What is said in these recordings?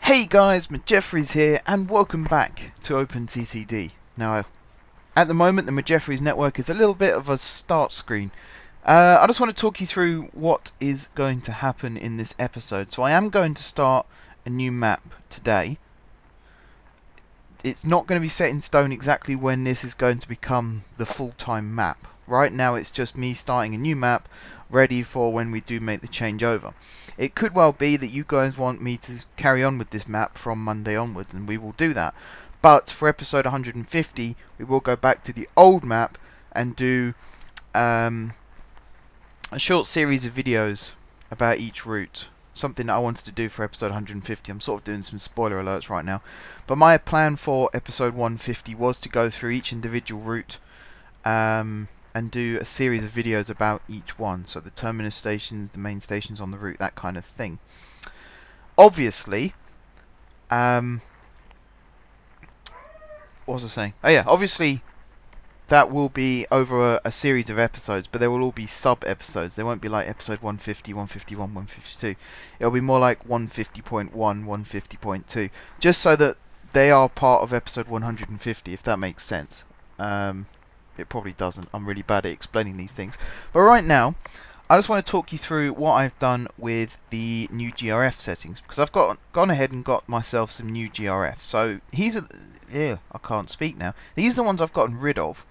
Hey guys, Jeffries here, and welcome back to OpenTTD. Now, at the moment, the Jeffries network is a little bit of a start screen. I just want to talk you through what is going to happen in this episode. So I am going to start a new map today. It's not going to be set in stone exactly when this is going to become the full-time map. Right now it's just me starting a new map, ready for when we do make the changeover. It could well be that you guys want me to carry on with this map from Monday onwards, and we will do that. But for episode 150, we will go back to the old map and do a short series of videos about each route. Something that I wanted to do for episode 150. I'm sort of doing some spoiler alerts right now. But my plan for episode 150 was to go through each individual route and do a series of videos about each one. So the terminus stations, the main stations on the route, that kind of thing. Obviously, what was I saying? Oh yeah, obviously that will be over a series of episodes, but they will all be sub-episodes. They won't be like episode 150, 151, 152. It'll be more like 150.1, 150.2, just so that they are part of episode 150, if that makes sense. It probably doesn't. I'm really bad at explaining these things. But right now, I just want to talk you through what I've done with the NewGRF settings, because I've gone ahead and got myself some NewGRFs. So I can't speak now. These are the ones I've gotten rid of.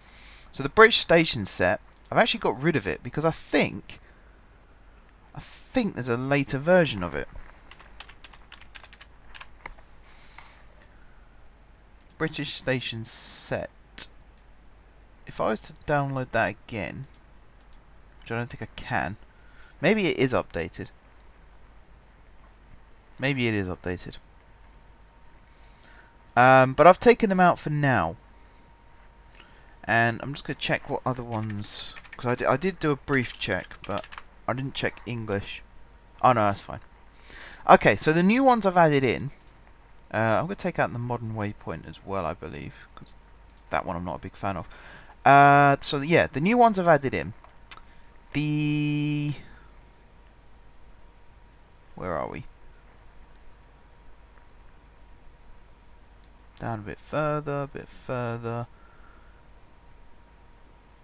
So the British Stations set, I've actually got rid of it because I think there's a later version of it. British Stations set. If I was to download that again, which I don't think I can, maybe it is updated. Maybe it is updated. But I've taken them out for now. And I'm just going to check what other ones, because I did do a brief check, but I didn't check English. Oh no, that's fine. Okay, so the new ones I've added in, I'm going to take out the modern Waypoint as well, I believe, because that one I'm not a big fan of. So yeah, the new ones I've added in. Where are we? Down a bit further,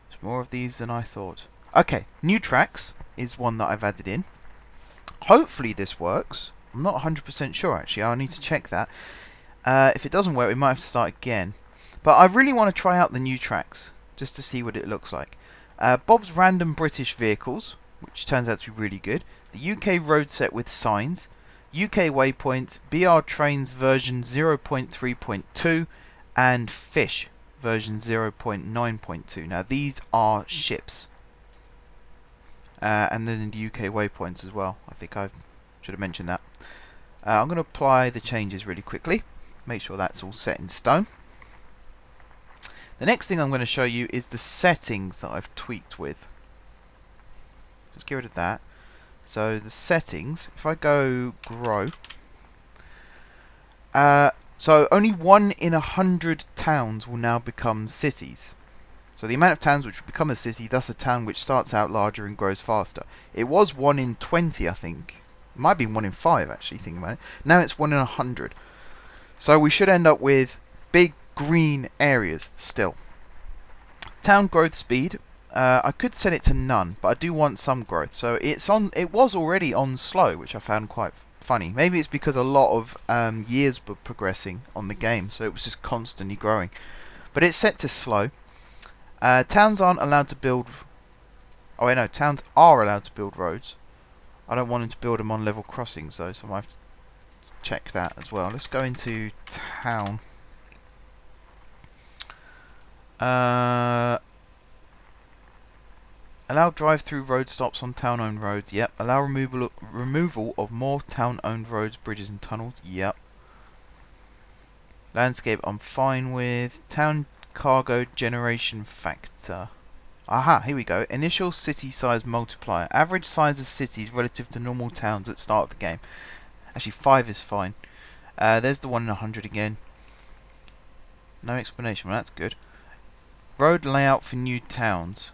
There's more of these than I thought. Okay, NewTracks is one that I've added in. Hopefully this works. I'm not 100% sure actually. I'll need to check that. If it doesn't work, we might have to start again. But I really want to try out the NewTracks, just to see what it looks like. Bob's Random British Vehicles, which turns out to be really good. The UK Road Set with Signs. UK Waypoint. BR Trains version 0.3.2. And Fish version 0.9.2. Now these are ships. And then in the UK Waypoints as well. I think I should have mentioned that. I'm going to apply the changes really quickly. Make sure that's all set in stone. The next thing I'm going to show you is the settings that I've tweaked with. Just get rid of that. So the settings, if I go grow, so only 1 in 100 towns will now become cities. So the amount of towns which will become a city, thus a town which starts out larger and grows faster. It was 1 in 20, I think. It might be 1 in 5 actually, thinking about it. Now it's 1 in 100. So we should end up with big green areas still. Town growth speed, I could set it to none, but I do want some growth. So it was already on slow, which I found quite funny. Maybe it's because a lot of years were progressing on the game, so it was just constantly growing. But it's set to slow. Towns aren't allowed to build... Oh wait, no, towns are allowed to build roads. I don't want them to build them on level crossings though, so I might have to check that as well. Let's go into town. Allow drive-through road stops on town-owned roads. Yep. Allow removal of more town-owned roads, bridges and tunnels. Yep. Landscape I'm fine with. Town cargo generation factor. Aha, here we go. Initial city size multiplier. Average size of cities relative to normal towns at start of the game. Actually, 5 is fine. There's the 1 in 100 again. No explanation. Well, that's good. Road layout for new towns.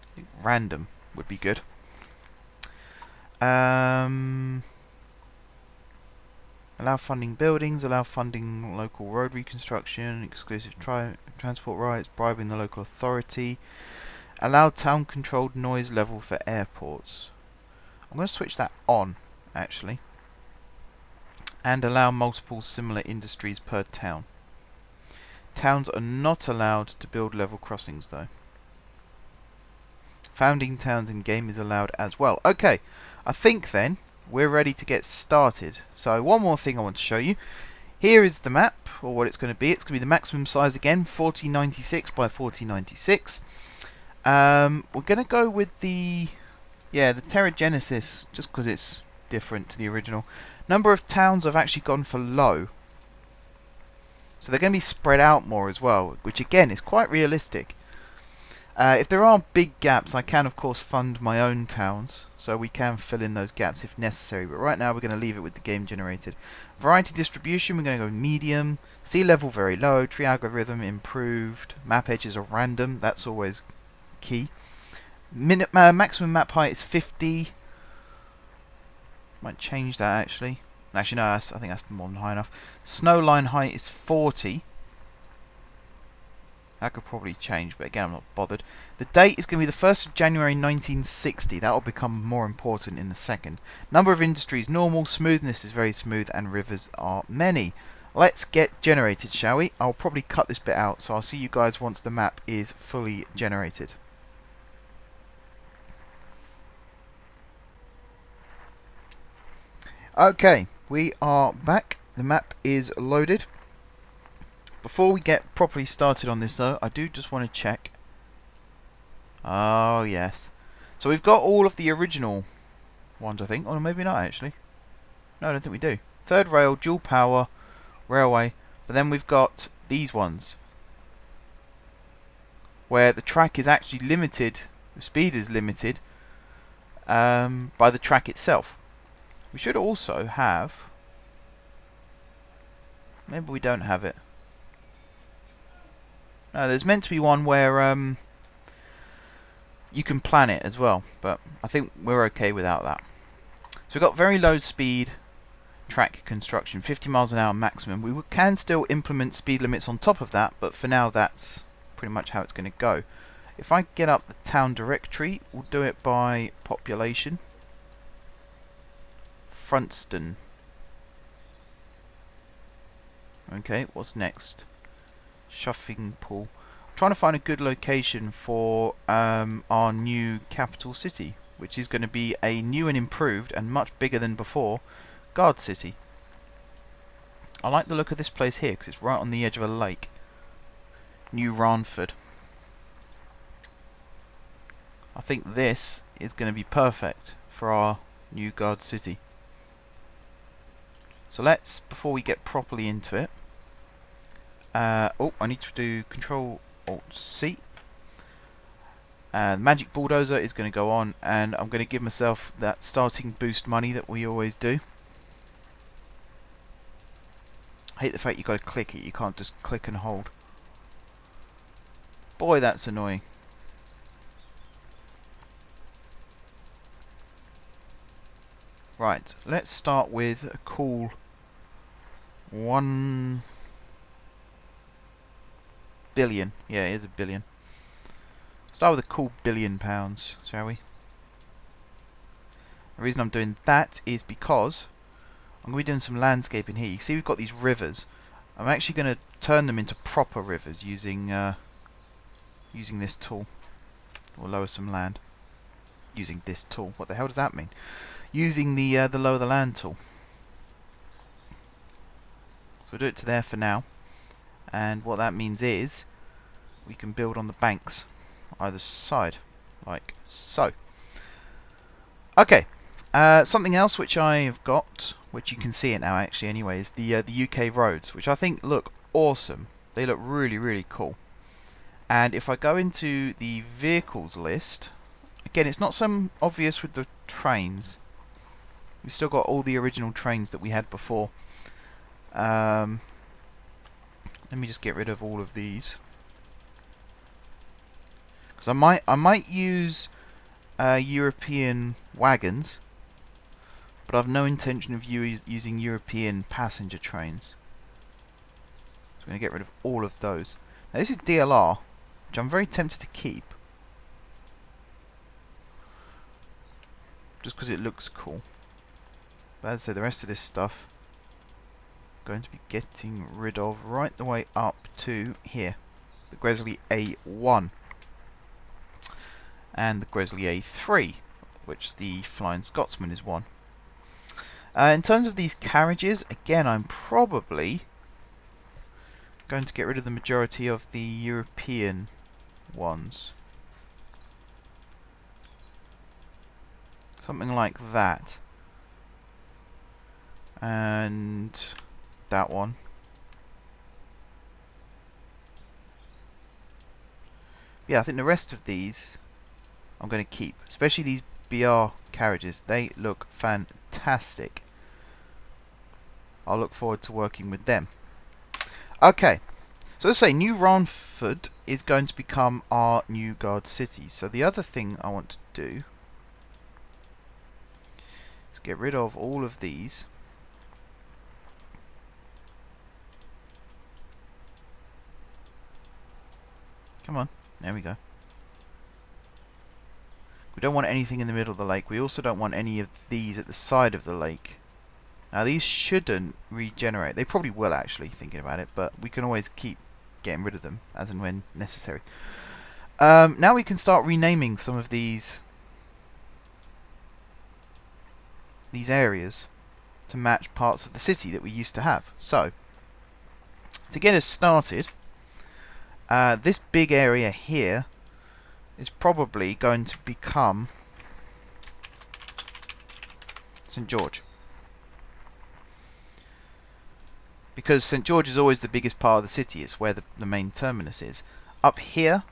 I think random would be good. Allow funding buildings, allow funding local road reconstruction, exclusive transport rights, bribing the local authority. Allow town-controlled noise level for airports. I'm going to switch that on, actually. And allow multiple similar industries per town. Towns are not allowed to build level crossings, though. Founding towns in game is allowed as well. Okay, I think then we're ready to get started. So one more thing I want to show you. Here is the map, or what it's going to be. It's going to be the maximum size again, 4096 by 4096. We're going to go with the Terra Genesis, just because it's different to the original. Number of towns I've actually gone for low. So they're going to be spread out more as well, which again is quite realistic. If there are big gaps, I can of course fund my own towns, so we can fill in those gaps if necessary, but right now we're going to leave it with the game generated. Variety distribution, we're going to go medium. Sea level very low, tree algorithm improved, map edges are random, that's always key. Maximum map height is 50. Might change that actually. Actually no, I think that's more than high enough. Snow line height is 40. That could probably change, but again I'm not bothered. The date is going to be the 1st of January 1960. That will become more important in a second. Number of industries normal, smoothness is very smooth, and rivers are many. Let's get generated, shall we? I'll probably cut this bit out, so I'll see you guys once the map is fully generated. Okay, we are back. The map is loaded. Before we get properly started on this though, I do just want to check. Oh yes. So we've got all of the original ones, I think. Or maybe not actually. No, I don't think we do. Third rail, dual power, railway. But then we've got these ones, where the track is actually limited, the speed is limited by the track itself. We should also have... Maybe we don't have it. No, there's meant to be one where you can plan it as well, but I think we're okay without that. So we've got very low speed track construction, 50 miles an hour maximum. We can still implement speed limits on top of that, but for now that's pretty much how it's going to go. If I get up the town directory, we'll do it by population. Fronston. Okay, what's next? Shuffing Pool. I'm trying to find a good location for our new capital city, which is going to be a new and improved and much bigger than before Guard City. I like the look of this place here because it's right on the edge of a lake. New Ranford. I think this is going to be perfect for our new Guard City. So let's, before we get properly into it, I need to do Control-Alt-C. The Magic Bulldozer is going to go on, and I'm going to give myself that starting boost money that we always do. I hate the fact you've got to click it, you can't just click and hold. Boy, that's annoying. Right, let's start with a cool 1 billion. Yeah, it is a billion. Start with a cool £1 billion, shall we? The reason I'm doing that is because I'm going to be doing some landscaping here. You see we've got these rivers. I'm actually going to turn them into proper rivers using using this tool. Or lower some land. Using this tool. What the hell does that mean? Using the lower the land tool. So we'll do it to there for now. And what that means is we can build on the banks either side, like so. Okay, something else which I've got, which you can see it now actually anyway, is the UK roads, which I think look awesome. They look really, really cool. And if I go into the vehicles list, again, it's not so obvious with the trains. We've still got all the original trains that we had before. Let me just get rid of all of these, because I might use European wagons, but I've no intention of using European passenger trains. So I'm going to get rid of all of those. Now this is DLR, which I'm very tempted to keep, just because it looks cool. But as I said, the rest of this stuff I'm going to be getting rid of right the way up to here. The Gresley A1 and the Gresley A3, which the Flying Scotsman is one. In terms of these carriages, again, I'm probably going to get rid of the majority of the European ones. Something like that. And that one. Yeah, I think the rest of these I'm going to keep, especially these BR carriages. They look fantastic. I'll look forward to working with them. Okay, so let's say New Ranford is going to become our new guard city. So the other thing I want to do is get rid of all of these. Come on, there we go. We don't want anything in the middle of the lake. We also don't want any of these at the side of the lake. Now these shouldn't regenerate. They probably will actually, thinking about it, but we can always keep getting rid of them as and when necessary. Now we can start renaming some of these areas to match parts of the city that we used to have. So, to get us started, this big area here is probably going to become St. George. Because St. George is always the biggest part of the city. It's where the main terminus is. Up here,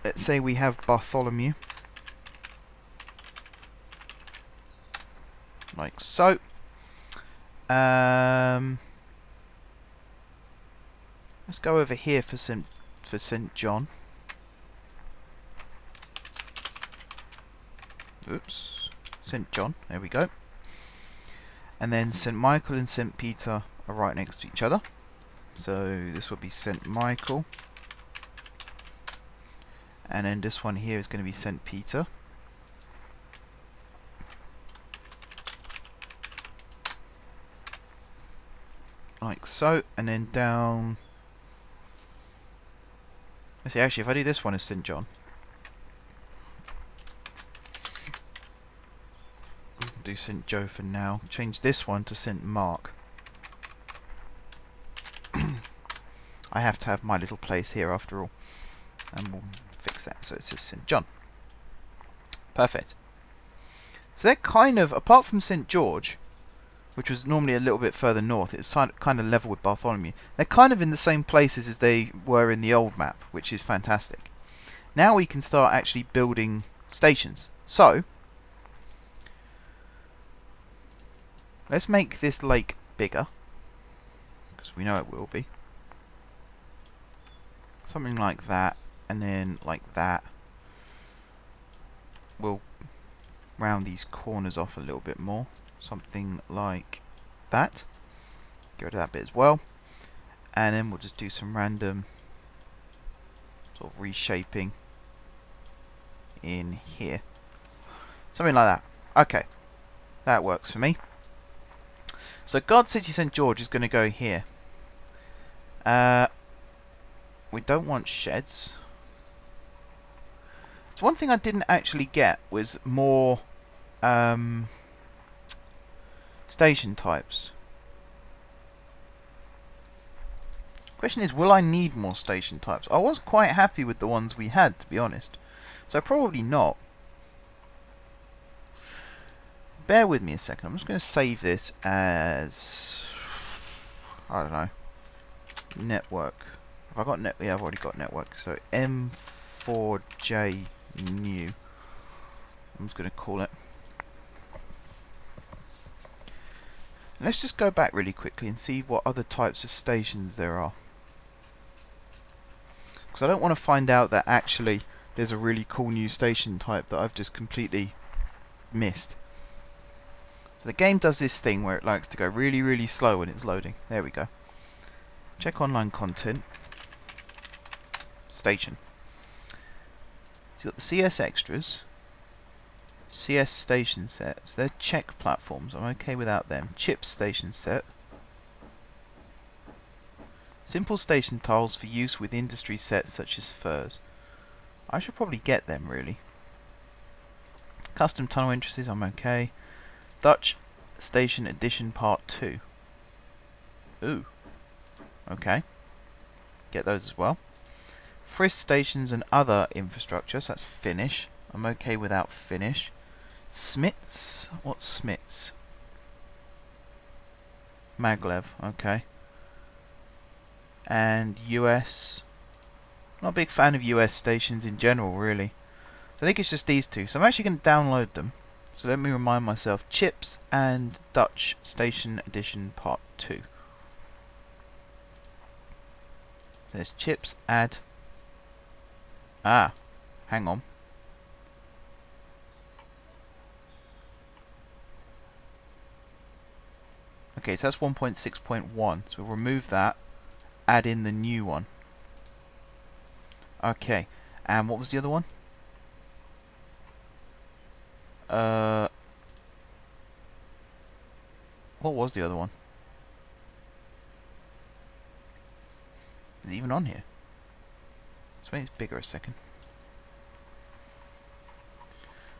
let's say we have Bartholomew. Like so. Let's go over here for St. John. Oops. St. John. There we go. And then St. Michael and St. Peter are right next to each other. So this will be St. Michael. And then this one here is going to be St. Peter. Like so. And then down... Let's see, actually, if I do this one as St. John. Do St. Joe for now. Change this one to St. Mark. I have to have my little place here after all. And we'll fix that so it's just St. John. Perfect. So they're kind of, apart from St. George, which was normally a little bit further north, it's kind of level with Bartholomew. They're kind of in the same places as they were in the old map, which is fantastic. Now we can start actually building stations. So, let's make this lake bigger, because we know it will be. Something like that, and then like that. We'll round these corners off a little bit more. Something like that. Get rid of that bit as well. And then we'll just do some random sort of reshaping in here. Something like that. Okay. That works for me. So Guard City St. George is going to go here. We don't want sheds. So one thing I didn't actually get was more station types. Question is, will I need more station types? I was quite happy with the ones we had, to be honest. So probably not. Bear with me a second. I'm just going to save this as, I don't know, network. Have I got net? Yeah, I've already got network. So M4J new. I'm just going to call it. Let's just go back really quickly and see what other types of stations there are. Because I don't want to find out that actually there's a really cool new station type that I've just completely missed. So the game does this thing where it likes to go really, really slow when it's loading. There we go. Check online content. Station. So you've got the CS extras. CS station sets. They're check platforms. I'm okay without them. Chip station set. Simple station tiles for use with industry sets such as furs. I should probably get them, really. Custom tunnel entrances, I'm okay. Dutch Station Edition Part 2. Ooh. Okay. Get those as well. Frisk stations and other infrastructure, so that's Finnish. I'm okay without Finnish. Smits? What's Smits? Maglev, okay. And US. Not a big fan of US stations in general, really. So I think it's just these two. So I'm actually going to download them. So let me remind myself. Chips and Dutch Station Edition Part 2. So there's chips, add. Ah, hang on. Okay, so that's 1.6.1. So we'll remove that. Add in the new one. Okay, and what was the other one? What was the other one? Is it even on here? Let's make this bigger a second.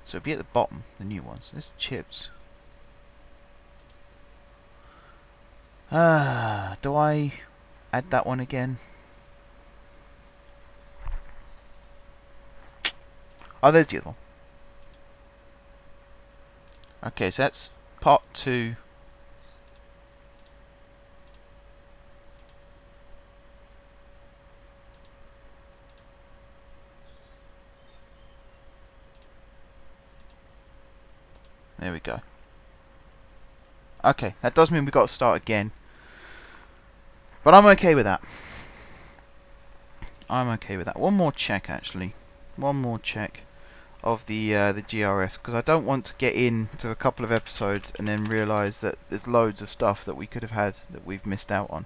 So it'd be at the bottom, the new ones. There's chips. Do I add that one again? Oh, there's the other one. Okay, so that's part 2. There we go. Okay, that does mean we've got to start again. But I'm okay with that. I'm okay with that. One more check, actually. One more check of the GRFs, because I don't want to get into a couple of episodes and then realise that there's loads of stuff that we could have had that we've missed out on.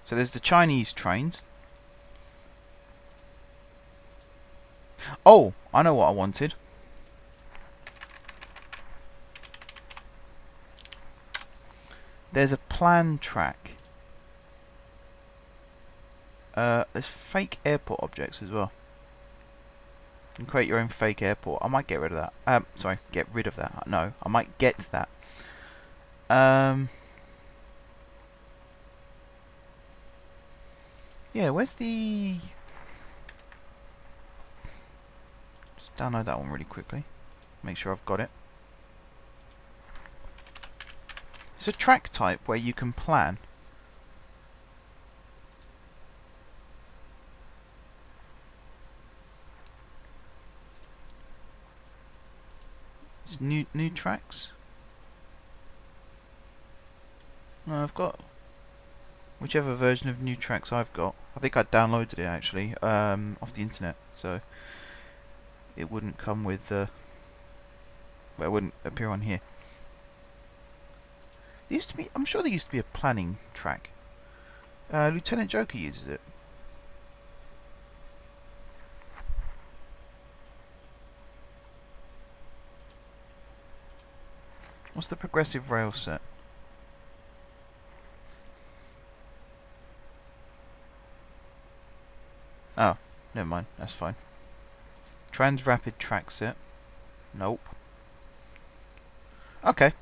So there's the Chinese trains. Oh, I know what I wanted. There's a plan track. There's fake airport objects as well. You can create your own fake airport. I might get rid of that. Sorry, get rid of that. No, I might get that. Yeah, where's the... Just download that one really quickly. Make sure I've got it. It's a track type where you can plan. It's new tracks. No, I've got whichever version of new tracks I've got. I think I downloaded it actually off the internet, so it wouldn't come with well, it wouldn't appear on here. There used to be, I'm sure there used to be a planning track. Lieutenant Joker uses it. What's the progressive rail set? Oh, never mind, that's fine. Trans Rapid Track Set. Nope. Okay.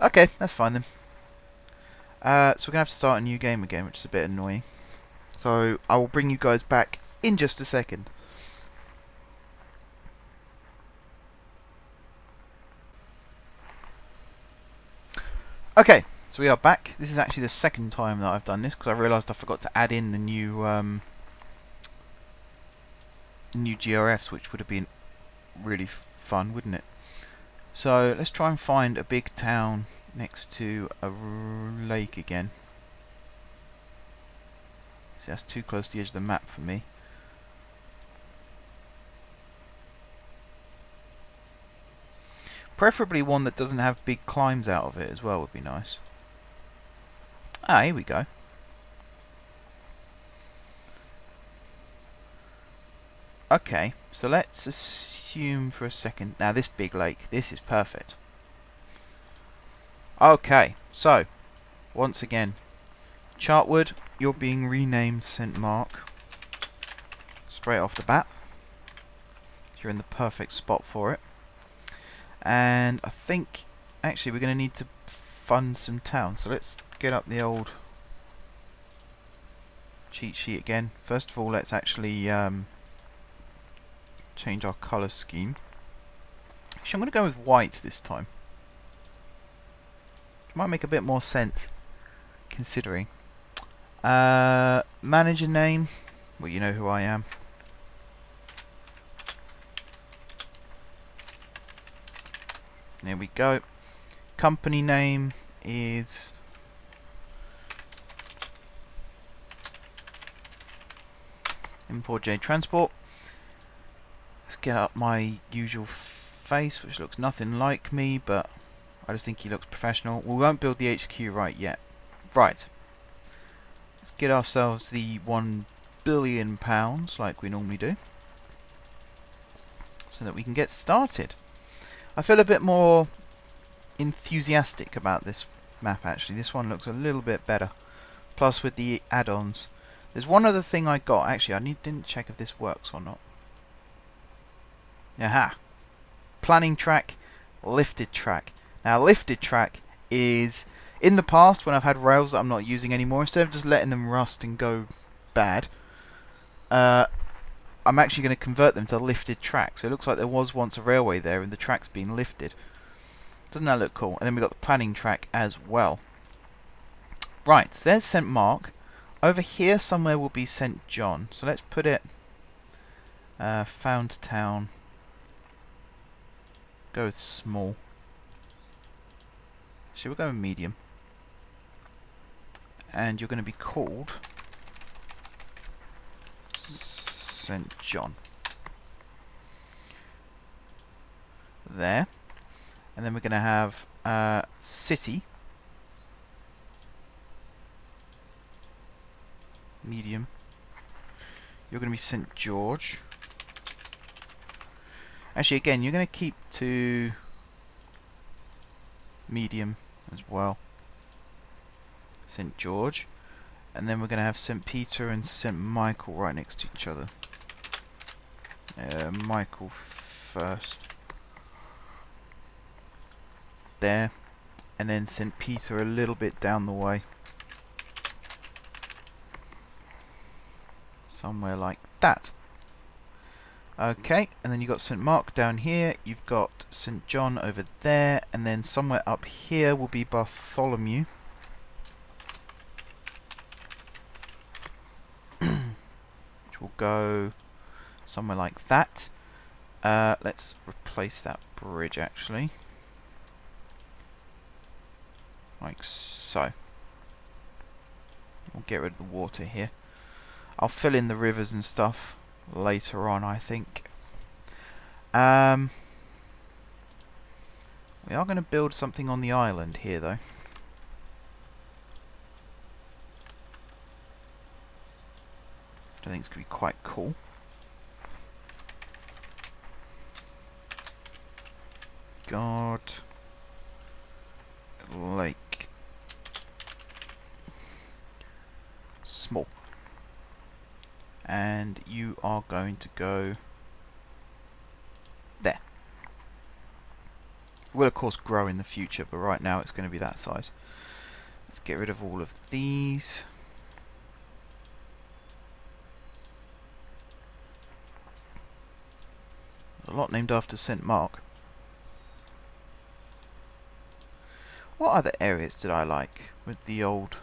Okay, that's fine then. So we're going to have to start a new game again, which is a bit annoying. So I will bring you guys back in just a second. Okay, so we are back. This is actually the second time that I've done this, because I realised I forgot to add in the new GRFs, which would have been really fun, wouldn't it? So let's try and find a big town next to a lake again. See, that's too close to the edge of the map for me. Preferably one that doesn't have big climbs out of it as well would be nice. Ah, here we go. Okay, so let's assume for a second. Now this big lake, this is perfect. Okay, so once again, Chartwood, you're being renamed St. Mark straight off the bat. You're in the perfect spot for it. And I think actually we're going to need to fund some towns. So let's get up the old cheat sheet again. First of all, let's actually change our colour scheme. Actually, I'm going to go with white this time. Which might make a bit more sense, considering. Manager name. Well, you know who I am. There we go. Company name is M4J Transport. Let's get up my usual face, which looks nothing like me, but I just think he looks professional. We won't build the HQ right yet. Right. Let's get ourselves the £1 billion like we normally do, so that we can get started. I feel a bit more enthusiastic about this map actually. This one looks a little bit better. Plus with the add-ons. There's one other thing I got. Actually, I didn't check if this works or not. Aha! Planning track, lifted track. Now lifted track is, in the past when I've had rails that I'm not using anymore, instead of just letting them rust and go bad, I'm actually going to convert them to lifted tracks. So it looks like there was once a railway there and the track's been lifted. Doesn't that look cool? And then we've got the planning track as well. Right, there's St. Mark. Over here somewhere will be St. John. So let's put it found town. Go with small. So we'll go with medium. And you're going to be called St. John. There. And then we're going to have city. Medium. You're going to be St. George. Actually, again, you're going to keep to medium as well. St. George. And then we're going to have St. Peter and St. Michael right next to each other. Michael first. There. And then St. Peter a little bit down the way. Somewhere like that. Okay, and then you've got St. Mark down here, you've got St. John over there, and then somewhere up here will be Bartholomew. Which will go somewhere like that. Let's replace that bridge actually. Like so. We'll get rid of the water here. I'll fill in the rivers and stuff later on, I think. We are going to build something on the island here, though. I think it's going to be quite cool. God. Lake. Small. And you are going to go there. It will of course grow in the future, but right now it's going to be that size. Let's get rid of all of these. There's a lot named after St. Mark. What other areas did I like with the old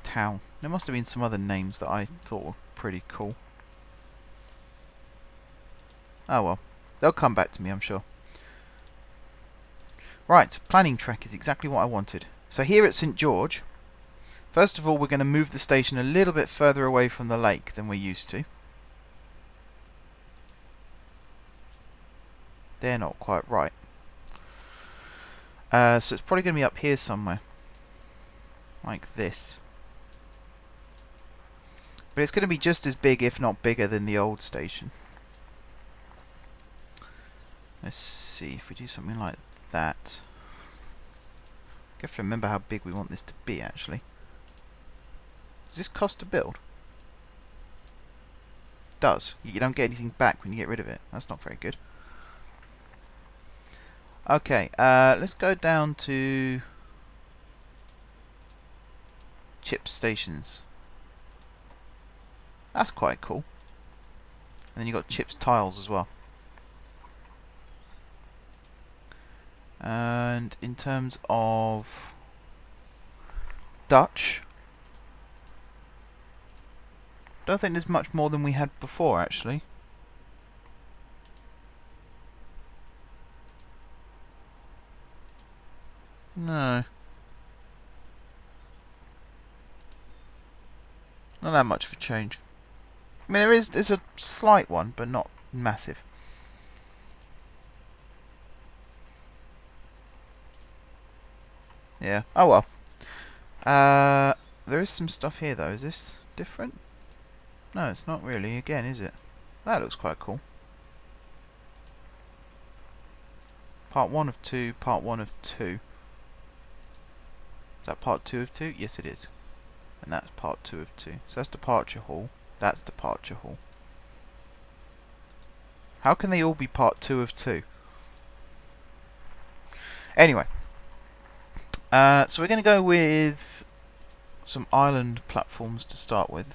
town? There must have been some other names that I thought were pretty cool. Oh well, they'll come back to me, I'm sure. Right, planning track is exactly what I wanted. So here at St. George, First of all, we're going to move the station a little bit further away from the lake than we're used to. They're not quite right. So it's probably going to be up here somewhere. Like this. But it's going to be just as big, if not bigger, than the old station. Let's see if we do something like that. We have to remember how big we want this to be, actually. Does this cost to build? It does. You don't get anything back when you get rid of it. That's not very good. Okay, let's go down to chip stations. That's quite cool. And then you've got chips tiles as well. And in terms of Dutch, don't think there's much more than we had before, actually. No. Not that much of a change. I mean, there's a slight one, but not massive. Yeah. Oh well. There is some stuff here though. Is this different? No, it's not really. Again, is it? That looks quite cool. Part 1 of 2, part 1 of 2. Is that part 2 of 2? Yes, it is. And that's part 2 of 2. So that's departure hall. That's departure hall. How can they all be part 2 of 2? Anyway. So we're going to go with some island platforms to start with.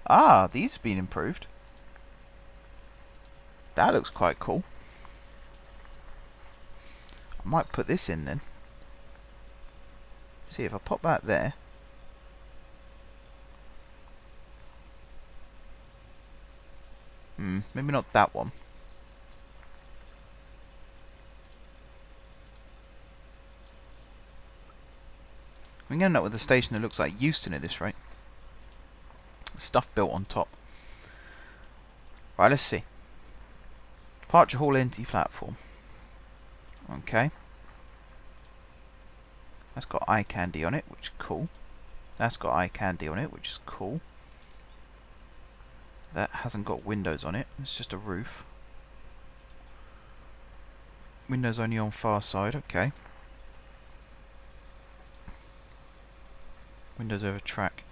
Ah, these have been improved. That looks quite cool. I might put this in then. See if I pop that there. Maybe not that one. We can end up with a station that looks like Euston at this rate. Stuff built on top. Right, let's see. Departure hall empty platform. Okay. That's got eye candy on it, which is cool. That's got eye candy on it, which is cool. That hasn't got windows on it. It's just a roof. Windows only on far side. Okay. Windows over track.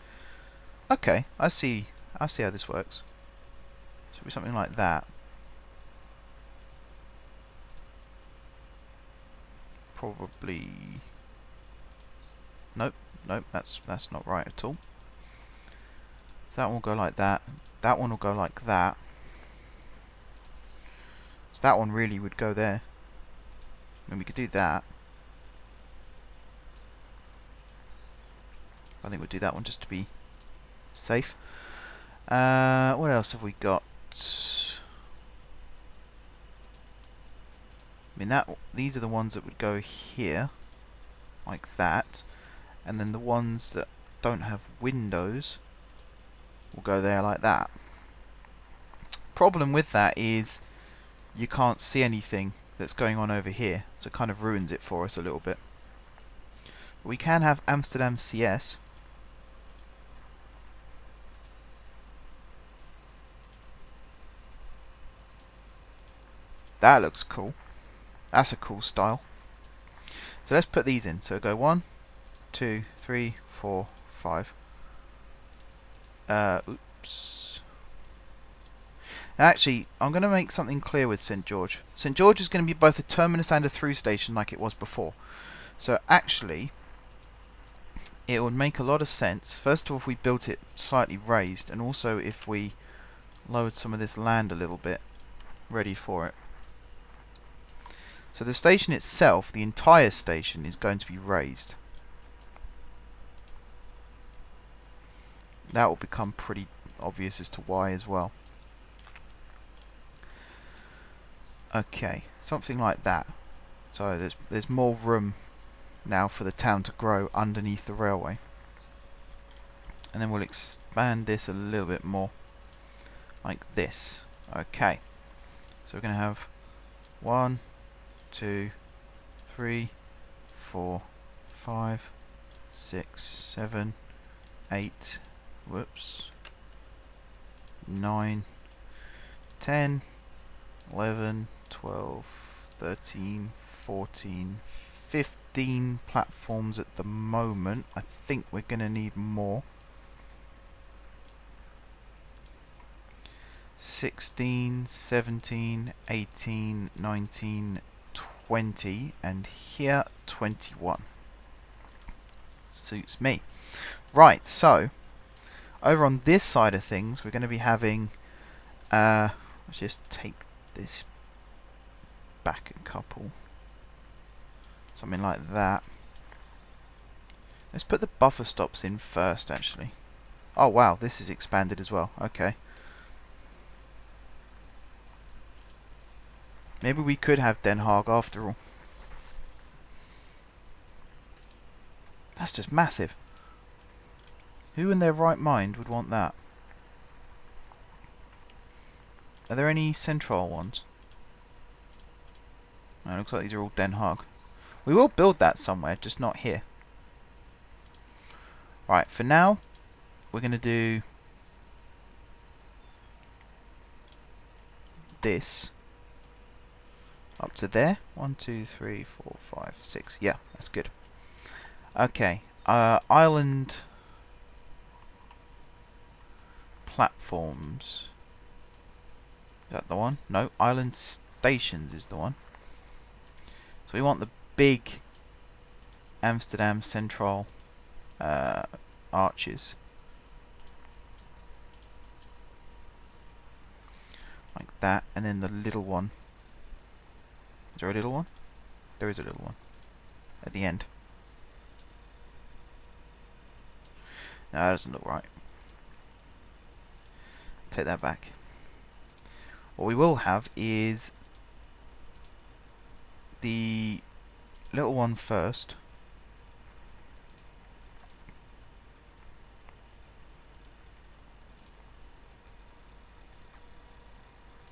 Okay, I see how this works. So it'll be something like that. Probably. Nope, that's not right at all. So that one will go like that. That one will go like that. So that one really would go there. And we could do that. I think we'll do that one just to be safe. What else have we got? I mean, these are the ones that would go here, like that, and then the ones that don't have windows will go there like that. Problem with that is you can't see anything that's going on over here, so it kind of ruins it for us a little bit. But we can have Amsterdam CS. That looks cool. That's a cool style. So let's put these in. So go 1, 2, 3, 4, 5. Oops. Now actually, I'm going to make something clear with St. George. St. George is going to be both a terminus and a through station like it was before. So actually, it would make a lot of sense. First of all, if we built it slightly raised, and also if we lowered some of this land a little bit, ready for it. So the station itself, the entire station, is going to be raised. That will become pretty obvious as to why as well. Okay, something like that. So there's more room now for the town to grow underneath the railway. And then we'll expand this a little bit more, like this. Okay, so we're going to have 1, 2, 3, 4, 5, 6, 7, 8, whoops, 9, 10, 11, 12, 13, 14, 15 platforms at the moment. I think we're going to need more. 16, 17, 18, 19, 20, and here 21. Suits me. Right, so over on this side of things, we're going to be having, let's just take this back a couple, something like that. Let's put the buffer stops in first, actually. Oh wow, this is expanded as well. Okay. Maybe we could have Den Haag after all. That's just massive. Who in their right mind would want that? Are there any central ones? No, it looks like these are all Den Haag. We will build that somewhere, just not here. Right, for now, we're going to do this up to there. 1, 2, 3, 4, 5, 6. Yeah, that's good. Okay, island platforms. Is that the one? No, island stations is the one. So we want the big Amsterdam Central arches. Like that, and then the little one. Is there a little one? There is a little one. At the end. No, that doesn't look right. Take that back. What we will have is the little one first.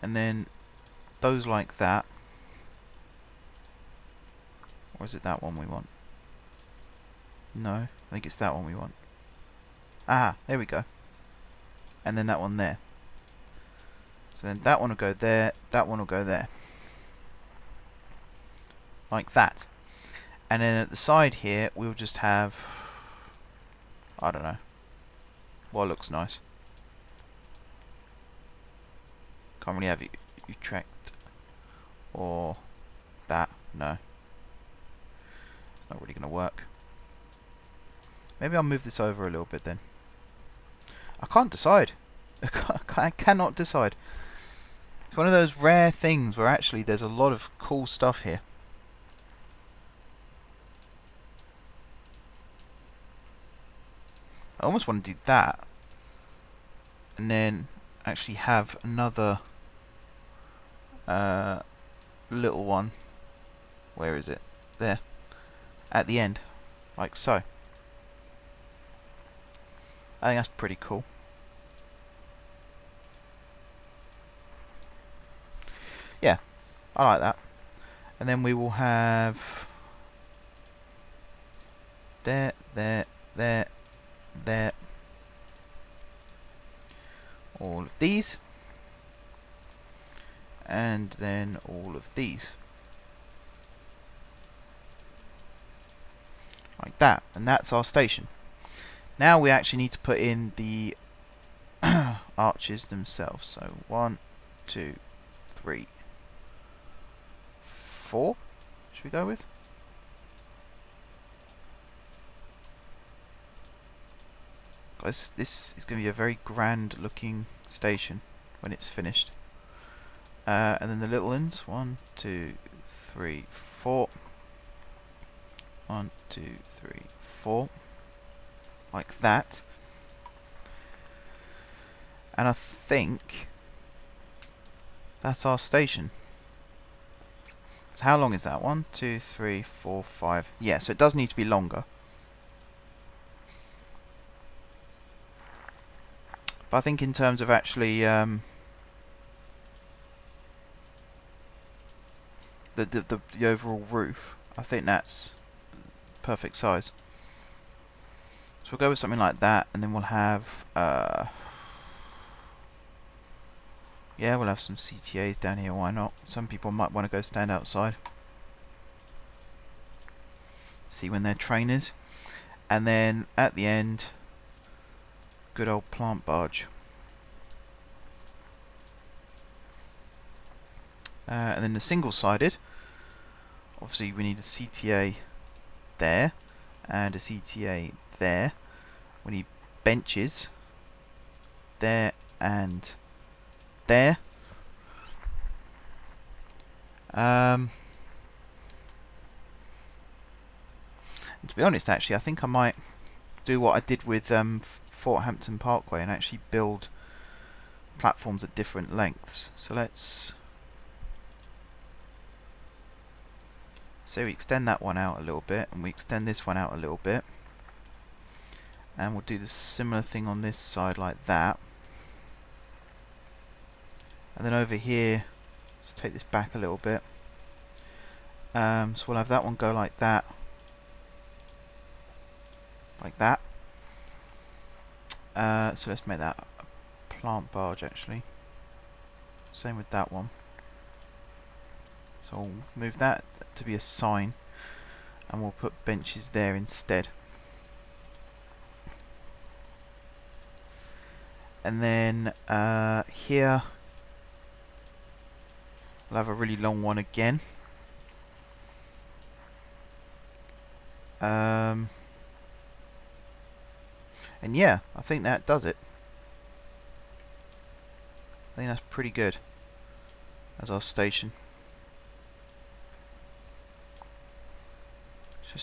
And then those like that. Or is it that one we want? No, I think it's that one we want. Ah, there we go. And then that one there. So then that one will go there, that one will go there. Like that. And then at the side here, we'll just have, I don't know, what looks nice. Can't really have Utrecht or that, no. It's not really going to work. Maybe I'll move this over a little bit then. I can't decide. I cannot decide. It's one of those rare things where actually there's a lot of cool stuff here. I almost want to do that. And then actually have another little one. Where is it? There. At the end. Like so. I think that's pretty cool. Yeah, I like that. And then we will have there, there, there, there. All of these. And then all of these. Like that. And that's our station. Now we actually need to put in the arches themselves. So 1, 2, 3, 4. Should we go with? This is going to be a very grand looking station when it's finished. And then the little ones. 1, 2, 3, 4. 1, 2, 3, 4. Like that. And I think that's our station. So how long is that? 1, 2, 3, 4, 5. Yeah, so it does need to be longer. But I think in terms of actually the overall roof, I think that's perfect size. So we'll go with something like that, and then we'll have yeah, we'll have some CTAs down here. Why not? Some people might want to go stand outside, see when their train is, and then at the end, good old plant barge. And then the single-sided, obviously we need a CTA there and a CTA there. We need benches there and there. And to be honest, actually, I think I might do what I did with Fort Hampton Parkway and actually build platforms at different lengths. So let's say we extend that one out a little bit, and we extend this one out a little bit, and we'll do the similar thing on this side like that. And then over here, let's take this back a little bit. So we'll have that one go like that, like that. So let's make that a plant barge actually. Same with that one. So we'll move that to be a sign, and we'll put benches there instead. And then here we'll have a really long one again. And yeah, I think that does it. I think that's pretty good as our station.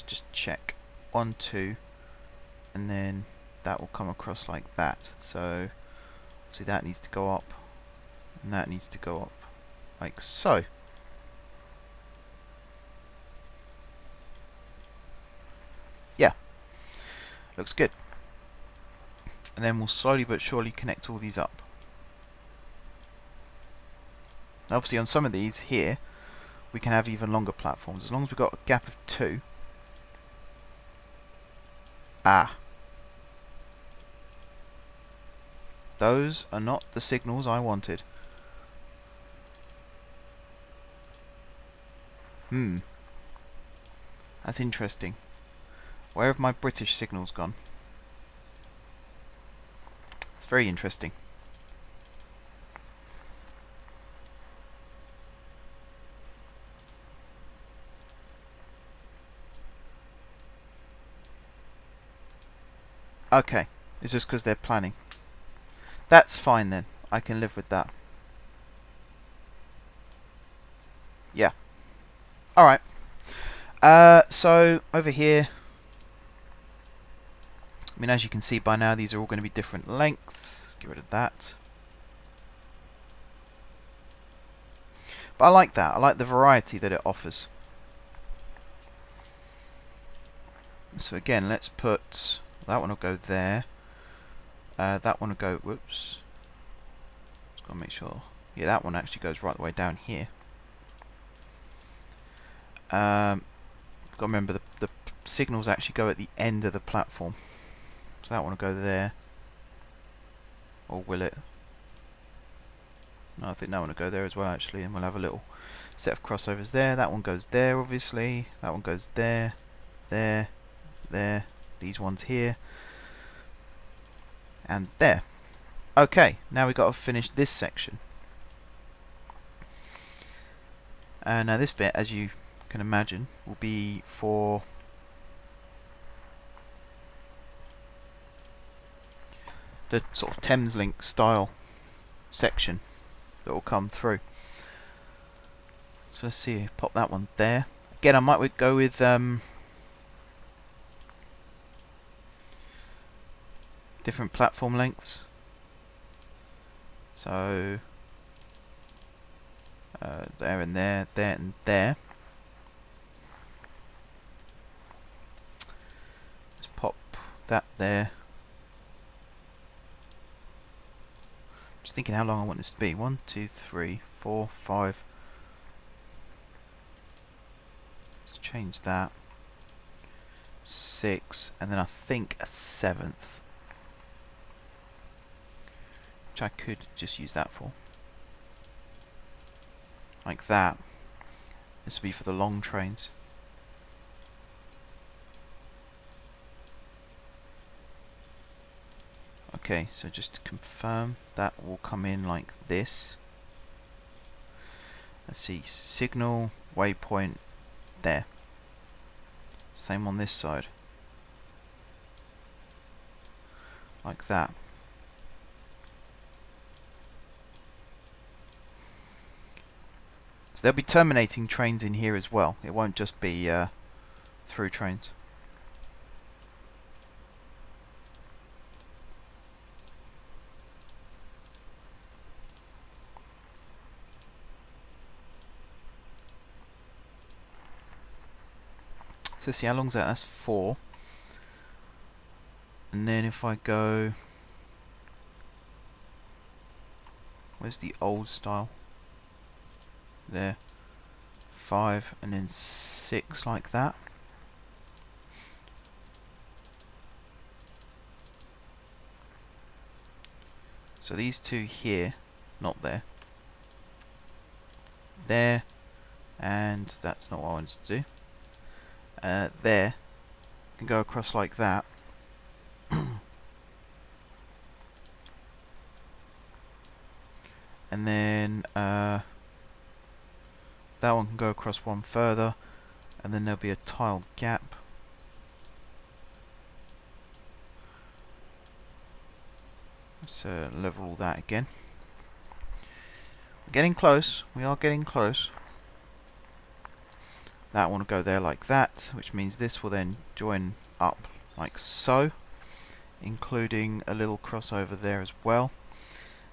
Just check 1, 2, and then that will come across like that. So obviously that needs to go up, and that needs to go up like so. Yeah, looks good. And then we'll slowly but surely connect all these up. Obviously on some of these here we can have even longer platforms as long as we've got a gap of 2. Those are not the signals I wanted. That's interesting. Where have my British signals gone? It's very interesting. Okay, it's just because they're planning. That's fine then. I can live with that. Yeah. Alright. So, over here, I mean, as you can see by now, these are all going to be different lengths. Let's get rid of that. But I like that. I like the variety that it offers. So again, let's put... that one will go there. That one will go... whoops. Just got to make sure... yeah, that one actually goes right the way down here. Got to remember the signals actually go at the end of the platform. So that one will go there. Or will it? No, I think that one will go there as well actually, and we'll have a little set of crossovers there. That one goes there obviously. That one goes there, there, there. These ones here. And there. Okay, now we've got to finish this section. Now this bit, as you can imagine, will be for the sort of Thameslink style section that will come through. So let's see, pop that one there. Again, I might go with different platform lengths. So there and there, there and there. that there. Just thinking how long I want this to be. 1, 2, 3, 4, 5. Let's change that. 6, and then I think a 7th, which I could just use that for. Like that. This will be for the long trains. Okay, so just to confirm, that will come in like this. Let's see, signal, waypoint, there. Same on this side. Like that. So they'll be terminating trains in here as well. It won't just be through trains. So see how long's that? That's 4. And then if I go, where's the old style? There. 5 and then 6 like that. So these two here, not there. There, and that's not what I wanted to do. There, can go across like that. And then that one can go across one further, and then there'll be a tile gap. Let's level all that again. We're getting close. We are getting close. That one will go there like that, which means this will then join up like so, including a little crossover there as well.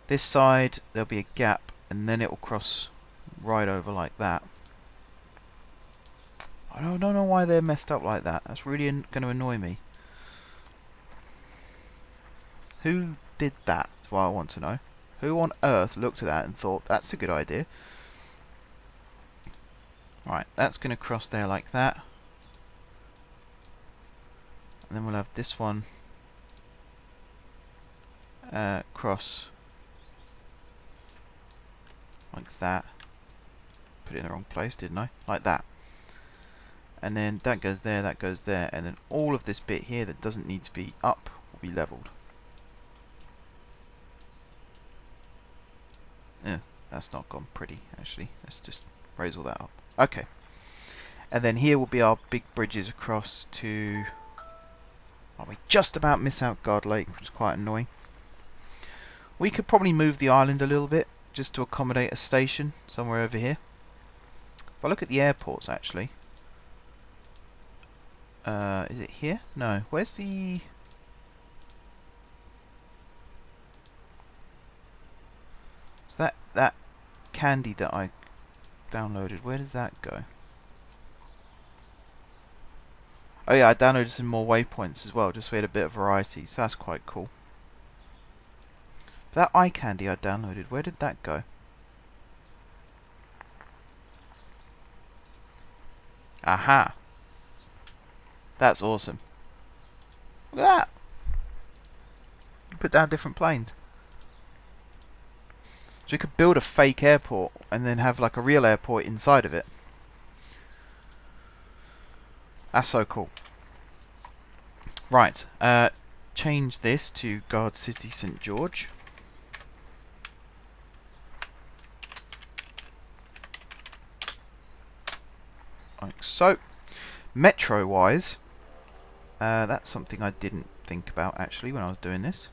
This side there'll be a gap, and then it will cross right over like that. I don't know why they're messed up like that. That's really going to annoy me. Who did that? That's what I want to know. Who on earth looked at that and thought that's a good idea? Right, that's going to cross there like that. And then we'll have this one cross like that. Put it in the wrong place, didn't I? Like that. And then that goes there, that goes there, and then all of this bit here that doesn't need to be up will be leveled. Yeah, that's not gone pretty, actually. Let's just raise all that up. Okay. And then here will be our big bridges across to... well, we just about miss out Guard Lake, which is quite annoying. We could probably move the island a little bit, just to accommodate a station somewhere over here. If I look at the airports, actually... is it here? No. Where's the... so that candy that I downloaded, where does that go? Oh yeah, I downloaded some more waypoints as well, just so we had a bit of variety, so that's quite cool. That eye candy I downloaded, where did that go? Aha! That's awesome. Look at that! You put down different planes. So you could build a fake airport and then have like a real airport inside of it. That's so cool. Right, change this to Guard City St. George. Like so. Metro-wise, that's something I didn't think about actually when I was doing this.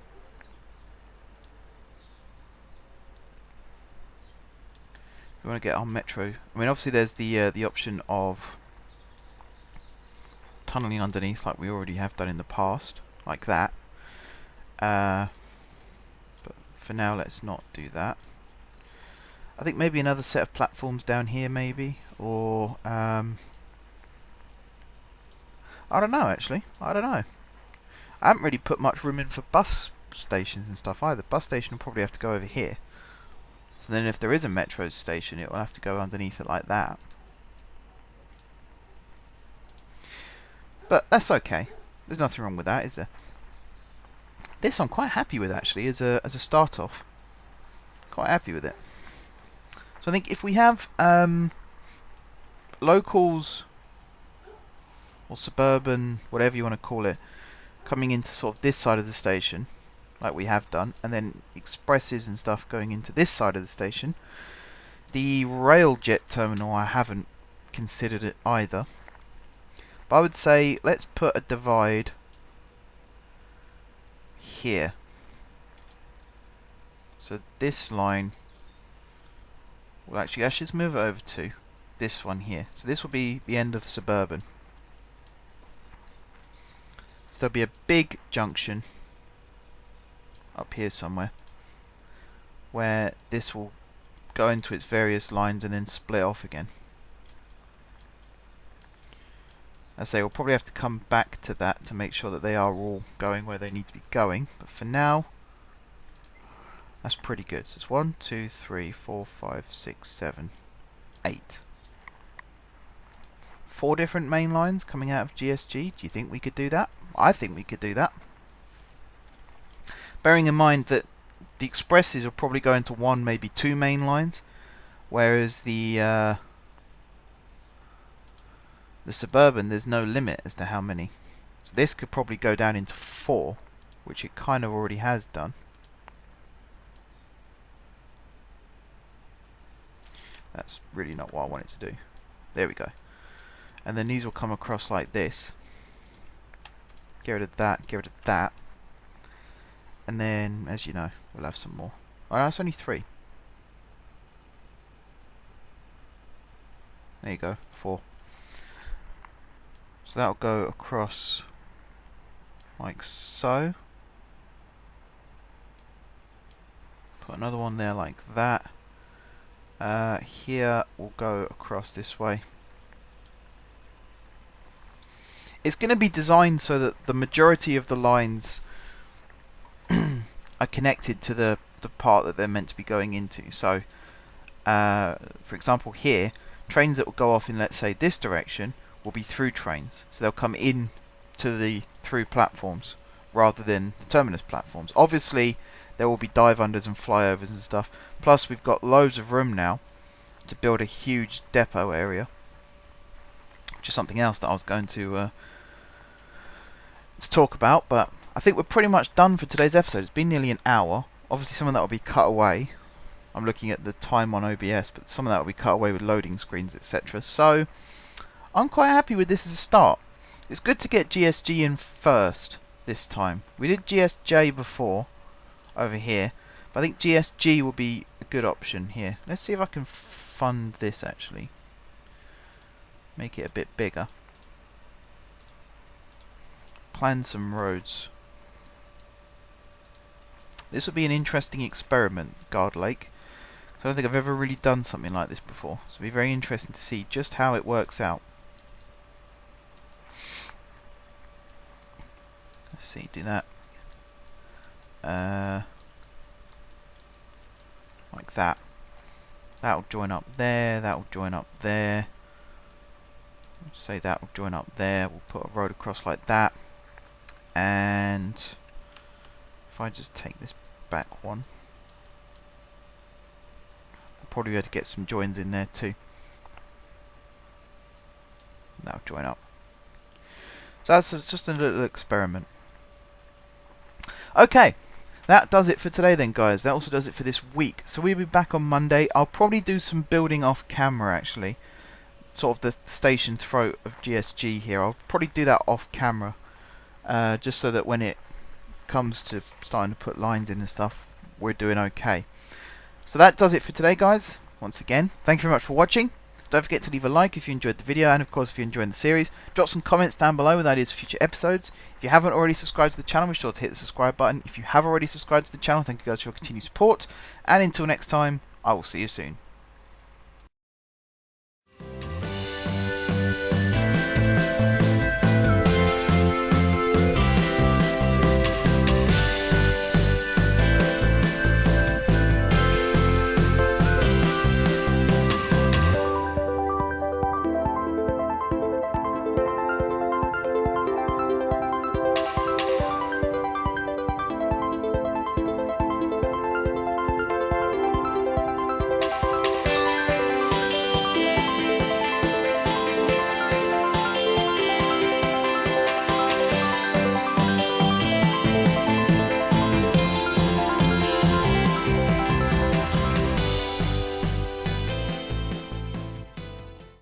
We want to get our metro. I mean, obviously there's the option of tunneling underneath, like we already have done in the past, like that. But for now, let's not do that. I think maybe another set of platforms down here, maybe, or I don't know actually. I don't know. I haven't really put much room in for bus stations and stuff either. Bus station will probably have to go over here. So then if there is a metro station, it will have to go underneath it like that. But that's okay. There's nothing wrong with that, is there? This I'm quite happy with actually as a start off. Quite happy with it. So I think if we have locals or suburban, whatever you want to call it, coming into sort of this side of the station, like we have done, and then expresses and stuff going into this side of the station. The railjet terminal, I haven't considered it either. But I would say let's put a divide here. So this line, well actually I should move it over to this one here. So this will be the end of Suburban. So there'll be a big junction up here somewhere where this will go into its various lines and then split off again. As I say, we'll probably have to come back to that to make sure that they are all going where they need to be going, but for now that's pretty good. So it's 1, 2, 3, 4, 5, 6, 7, 8. 4 different main lines coming out of GSG. Do you think we could do that? I think we could do that. Bearing in mind that the expresses will probably go into 1, maybe 2 main lines, whereas the Suburban, there's no limit as to how many. So this could probably go down into 4, which it kind of already has done. That's really not what I wanted to do. There we go. And then these will come across like this. Get rid of that, get rid of that. And then, as you know, we'll have some more. Oh, that's only 3. There you go, 4. So that'll go across like so. Put another one there like that. Here we'll go across this way. It's going to be designed so that the majority of the lines are connected to the part that they're meant to be going into. So, for example here, trains that will go off in, let's say, this direction will be through trains. So they'll come in to the through platforms rather than the terminus platforms. Obviously, there will be dive unders and flyovers and stuff. Plus, we've got loads of room now to build a huge depot area. Which is something else that I was going to talk about, but I think we're pretty much done for today's episode. It's been nearly an hour. Obviously some of that will be cut away. I'm looking at the time on OBS, but some of that will be cut away with loading screens, etc. So I'm quite happy with this as a start. It's good to get GSG in first this time. We did GSJ before over here, but I think GSG will be a good option here. Let's see if I can fund this actually. Make it a bit bigger. Plan some roads. This will be an interesting experiment, Guard Lake. So I don't think I've ever really done something like this before. So it'll be very interesting to see just how it works out. Let's see, do that. Like that. That'll join up there, that'll join up there. Say that will join up there. We'll put a road across like that. And if I just take this back one, we'll probably be able to get some joins in there too. That'll join up. So that's just a little experiment. Okay, that does it for today then, guys. That also does it for this week. So we'll be back on Monday. I'll probably do some building off camera actually. Sort of the station throat of GSG here. I'll probably do that off camera. Just so that when it comes to starting to put lines in and stuff, we're doing okay. So that does it for today, guys. Once again, thank you very much for watching. Don't forget to leave a like if you enjoyed the video, and of course if you're enjoying the series. Drop some comments down below with ideas for future episodes. If you haven't already subscribed to the channel, be sure to hit the subscribe button. If you have already subscribed to the channel, thank you guys for your continued support. And until next time, I will see you soon.